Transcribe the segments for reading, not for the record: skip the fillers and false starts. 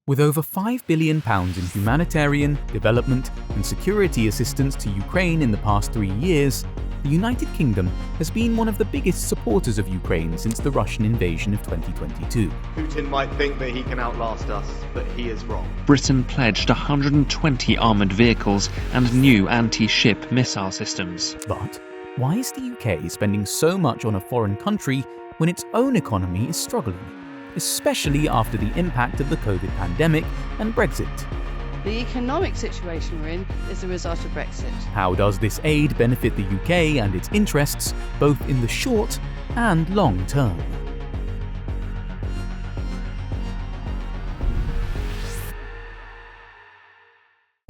With over £5 billion in humanitarian, development, and security assistance to Ukraine in the past 3 years, the United Kingdom has been one of the biggest supporters of Ukraine since the Russian invasion of 2022. Putin might think that he can outlast us, but he is wrong. Britain pledged 120 armoured vehicles and new anti-ship missile systems. But why is the UK spending so much on a foreign country when its own economy is struggling, especially after the impact of the COVID pandemic and Brexit? The economic situation we're in is the result of Brexit. How does this aid benefit the UK and its interests, both in the short and long term?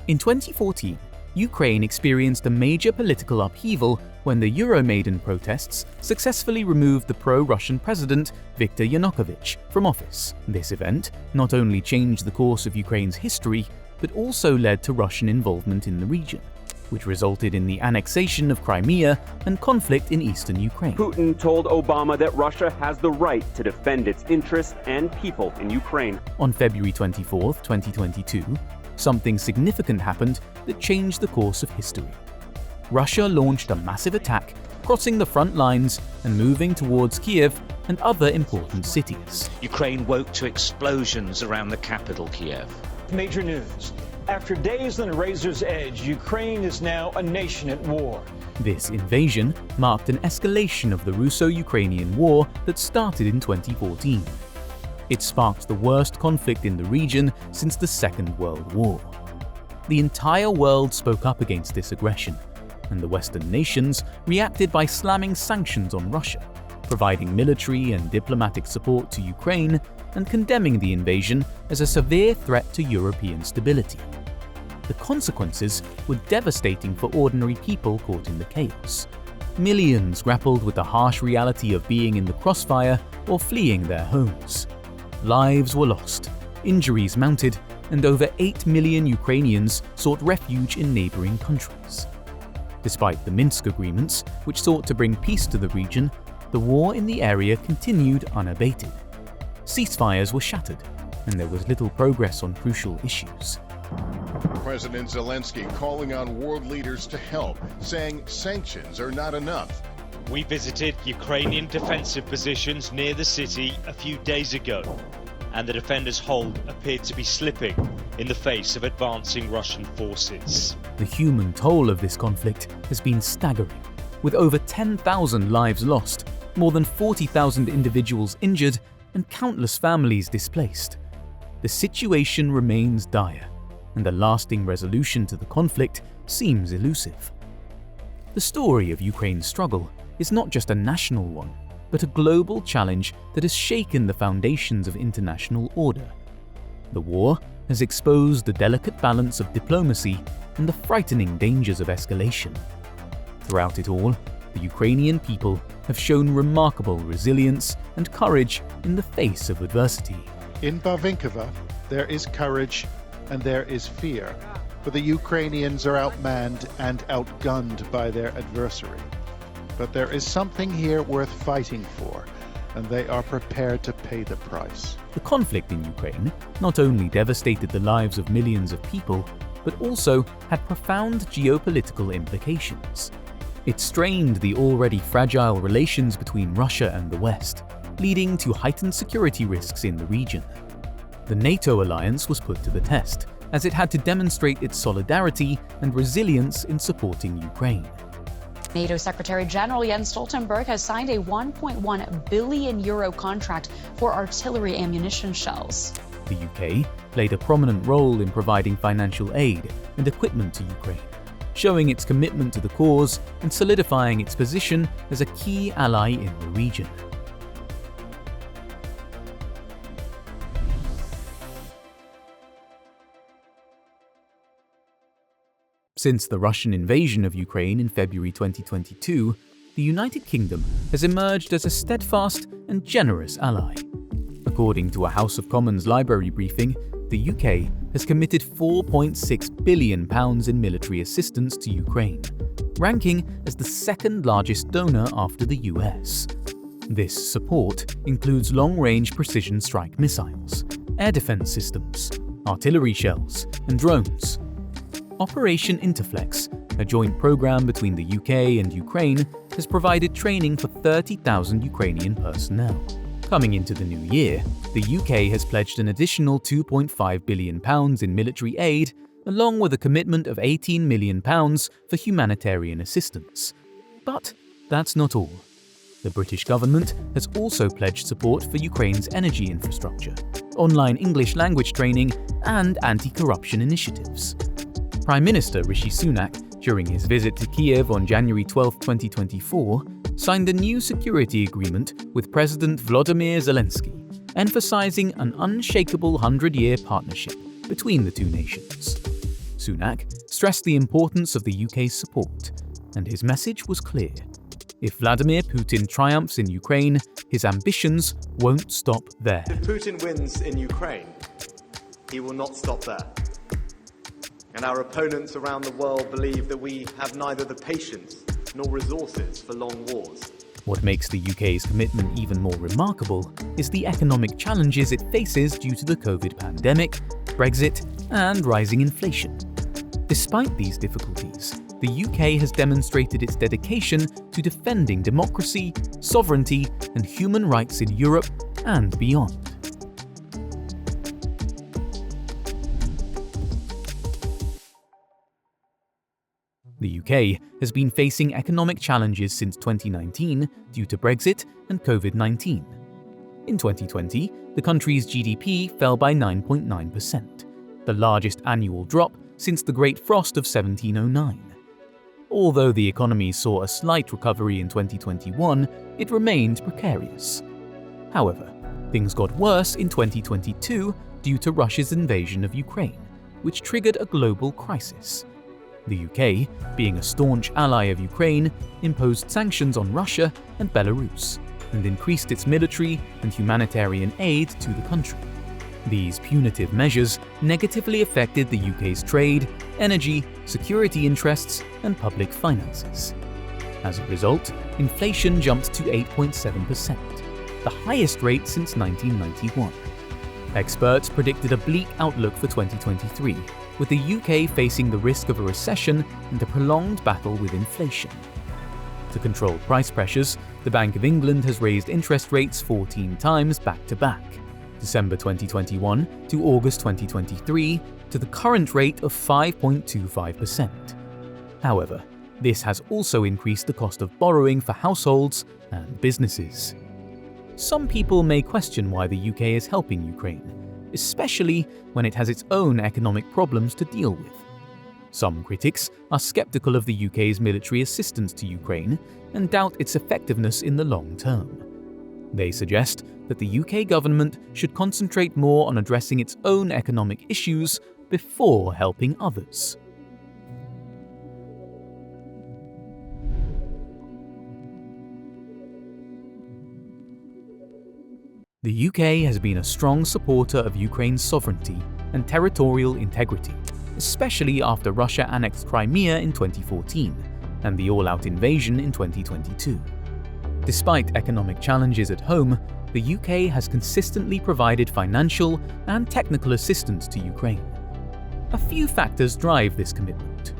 In 2014, Ukraine experienced a major political upheaval when the Euromaidan protests successfully removed the pro-Russian president Viktor Yanukovych from office. This event not only changed the course of Ukraine's history, but also led to Russian involvement in the region, which resulted in the annexation of Crimea and conflict in eastern Ukraine. Putin told Obama that Russia has the right to defend its interests and people in Ukraine. On February 24, 2022, something significant happened that changed the course of history. Russia launched a massive attack, crossing the front lines and moving towards Kiev and other important cities. Ukraine woke to explosions around the capital, Kiev. Major news. After days on a razor's edge, Ukraine is now a nation at war. This invasion marked an escalation of the Russo-Ukrainian War that started in 2014. It sparked the worst conflict in the region since the Second World War. The entire world spoke up against this aggression, and the Western nations reacted by slamming sanctions on Russia, providing military and diplomatic support to Ukraine, and condemning the invasion as a severe threat to European stability. The consequences were devastating for ordinary people caught in the chaos. Millions grappled with the harsh reality of being in the crossfire or fleeing their homes. Lives were lost, injuries mounted, and over 8 million Ukrainians sought refuge in neighboring countries. Despite the Minsk agreements, which sought to bring peace to the region, the war in the area continued unabated. Ceasefires were shattered, and there was little progress on crucial issues. President Zelensky calling on world leaders to help, saying sanctions are not enough. We visited Ukrainian defensive positions near the city a few days ago, and the defenders' hold appeared to be slipping in the face of advancing Russian forces. The human toll of this conflict has been staggering, with over 10,000 lives lost, more than 40,000 individuals injured, and countless families displaced. The situation remains dire, and a lasting resolution to the conflict seems elusive. The story of Ukraine's struggle is not just a national one, but a global challenge that has shaken the foundations of international order. The war has exposed the delicate balance of diplomacy and the frightening dangers of escalation. Throughout it all, the Ukrainian people have shown remarkable resilience and courage in the face of adversity. In Barvinkova, there is courage and there is fear, for the Ukrainians are outmanned and outgunned by their adversary. But there is something here worth fighting for, and they are prepared to pay the price. The conflict in Ukraine not only devastated the lives of millions of people, but also had profound geopolitical implications. It strained the already fragile relations between Russia and the West, leading to heightened security risks in the region. The NATO alliance was put to the test, as it had to demonstrate its solidarity and resilience in supporting Ukraine. NATO Secretary General Jens Stoltenberg has signed a €1.1 billion contract for artillery ammunition shells. The UK played a prominent role in providing financial aid and equipment to Ukraine, showing its commitment to the cause and solidifying its position as a key ally in the region. Since the Russian invasion of Ukraine in February 2022, the United Kingdom has emerged as a steadfast and generous ally. According to a House of Commons library briefing, the UK has committed £4.6 billion in military assistance to Ukraine, ranking as the second largest donor after the US. This support includes long-range precision strike missiles, air defense systems, artillery shells, and drones. Operation Interflex, a joint program between the UK and Ukraine, has provided training for 30,000 Ukrainian personnel. Coming into the new year, the UK has pledged an additional £2.5 billion in military aid, along with a commitment of £18 million for humanitarian assistance. But that's not all. The British government has also pledged support for Ukraine's energy infrastructure, online English language training, and anti-corruption initiatives. Prime Minister Rishi Sunak, during his visit to Kiev on January 12, 2024, signed a new security agreement with President Volodymyr Zelensky, emphasizing an unshakable 100-year partnership between the two nations. Sunak stressed the importance of the UK's support, and his message was clear. If Vladimir Putin triumphs in Ukraine, his ambitions won't stop there. If Putin wins in Ukraine, he will not stop there. And our opponents around the world believe that we have neither the patience nor resources for long wars. What makes the UK's commitment even more remarkable is the economic challenges it faces due to the COVID pandemic, Brexit, and rising inflation. Despite these difficulties, the UK has demonstrated its dedication to defending democracy, sovereignty, and human rights in Europe and beyond. The UK has been facing economic challenges since 2019 due to Brexit and COVID-19. In 2020, the country's GDP fell by 9.9%, the largest annual drop since the Great Frost of 1709. Although the economy saw a slight recovery in 2021, it remained precarious. However, things got worse in 2022 due to Russia's invasion of Ukraine, which triggered a global crisis. The UK, being a staunch ally of Ukraine, imposed sanctions on Russia and Belarus, and increased its military and humanitarian aid to the country. These punitive measures negatively affected the UK's trade, energy, security interests, and public finances. As a result, inflation jumped to 8.7%, the highest rate since 1991. Experts predicted a bleak outlook for 2023, with the UK facing the risk of a recession and a prolonged battle with inflation. To control price pressures, the Bank of England has raised interest rates 14 times back-to-back, December 2021 to August 2023, to the current rate of 5.25%. However, this has also increased the cost of borrowing for households and businesses. Some people may question why the UK is helping Ukraine, especially when it has its own economic problems to deal with. Some critics are skeptical of the UK's military assistance to Ukraine and doubt its effectiveness in the long term. They suggest that the UK government should concentrate more on addressing its own economic issues before helping others. The UK has been a strong supporter of Ukraine's sovereignty and territorial integrity, especially after Russia annexed Crimea in 2014 and the all-out invasion in 2022. Despite economic challenges at home, the UK has consistently provided financial and technical assistance to Ukraine. A few factors drive this commitment.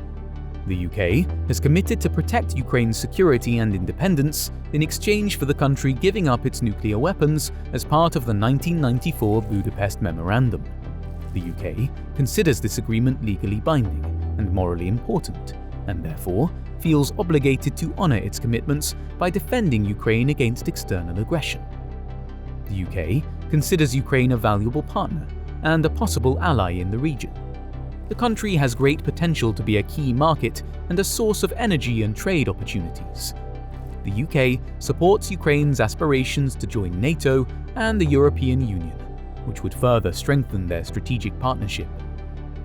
The UK has committed to protect Ukraine's security and independence in exchange for the country giving up its nuclear weapons as part of the 1994 Budapest Memorandum. The UK considers this agreement legally binding and morally important, and therefore feels obligated to honour its commitments by defending Ukraine against external aggression. The UK considers Ukraine a valuable partner and a possible ally in the region. The country has great potential to be a key market and a source of energy and trade opportunities. The UK supports Ukraine's aspirations to join NATO and the European Union, which would further strengthen their strategic partnership.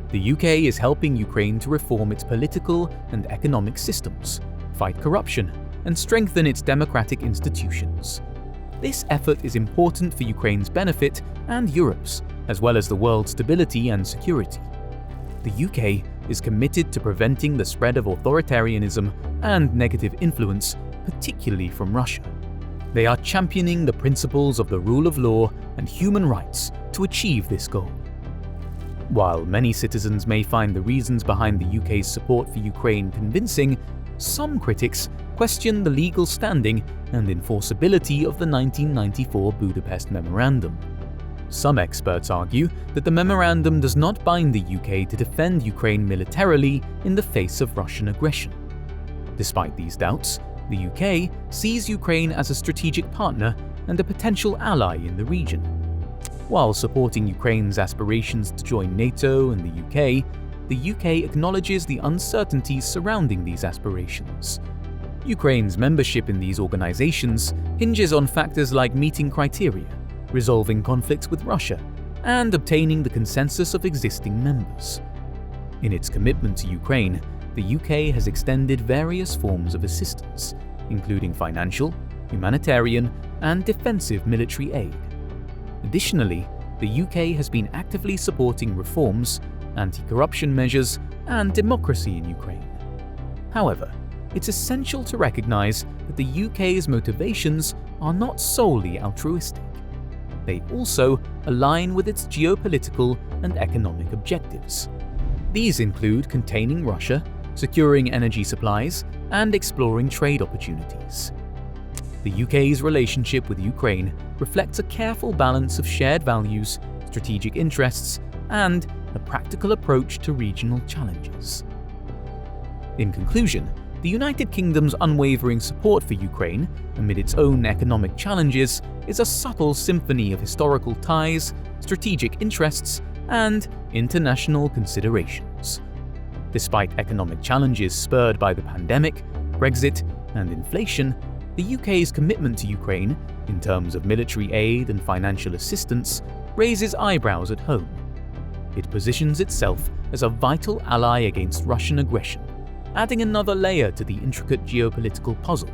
The UK is helping Ukraine to reform its political and economic systems, fight corruption, and strengthen its democratic institutions. This effort is important for Ukraine's benefit and Europe's, as well as the world's stability and security. The UK is committed to preventing the spread of authoritarianism and negative influence, particularly from Russia. They are championing the principles of the rule of law and human rights to achieve this goal. While many citizens may find the reasons behind the UK's support for Ukraine convincing, some critics question the legal standing and enforceability of the 1994 Budapest Memorandum. Some experts argue that the memorandum does not bind the UK to defend Ukraine militarily in the face of Russian aggression. Despite these doubts, the UK sees Ukraine as a strategic partner and a potential ally in the region. While supporting Ukraine's aspirations to join NATO and the UK acknowledges the uncertainties surrounding these aspirations. Ukraine's membership in these organizations hinges on factors like meeting criteria, resolving conflicts with Russia, and obtaining the consensus of existing members. In its commitment to Ukraine, the UK has extended various forms of assistance, including financial, humanitarian, and defensive military aid. Additionally, the UK has been actively supporting reforms, anti-corruption measures, and democracy in Ukraine. However, it's essential to recognize that the UK's motivations are not solely altruistic. They also align with its geopolitical and economic objectives. These include containing Russia, securing energy supplies, and exploring trade opportunities. The UK's relationship with Ukraine reflects a careful balance of shared values, strategic interests, and a practical approach to regional challenges. In conclusion, the United Kingdom's unwavering support for Ukraine, amid its own economic challenges, is a subtle symphony of historical ties, strategic interests, and international considerations. Despite economic challenges spurred by the pandemic, Brexit, and inflation, the UK's commitment to Ukraine, in terms of military aid and financial assistance, raises eyebrows at home. It positions itself as a vital ally against Russian aggression, adding another layer to the intricate geopolitical puzzle.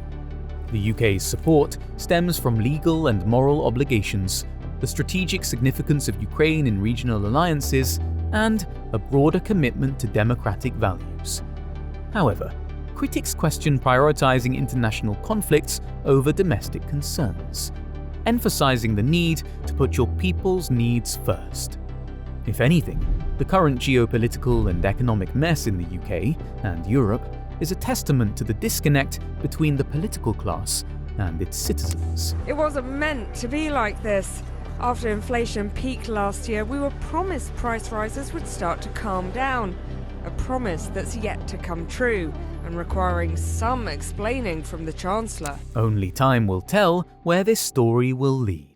The UK's support stems from legal and moral obligations, the strategic significance of Ukraine in regional alliances, and a broader commitment to democratic values. However, critics question prioritizing international conflicts over domestic concerns, emphasizing the need to put your people's needs first. If anything, the current geopolitical and economic mess in the UK and Europe is a testament to the disconnect between the political class and its citizens. It wasn't meant to be like this. After inflation peaked last year, we were promised price rises would start to calm down. A promise that's yet to come true, and requiring some explaining from the Chancellor. Only time will tell where this story will lead.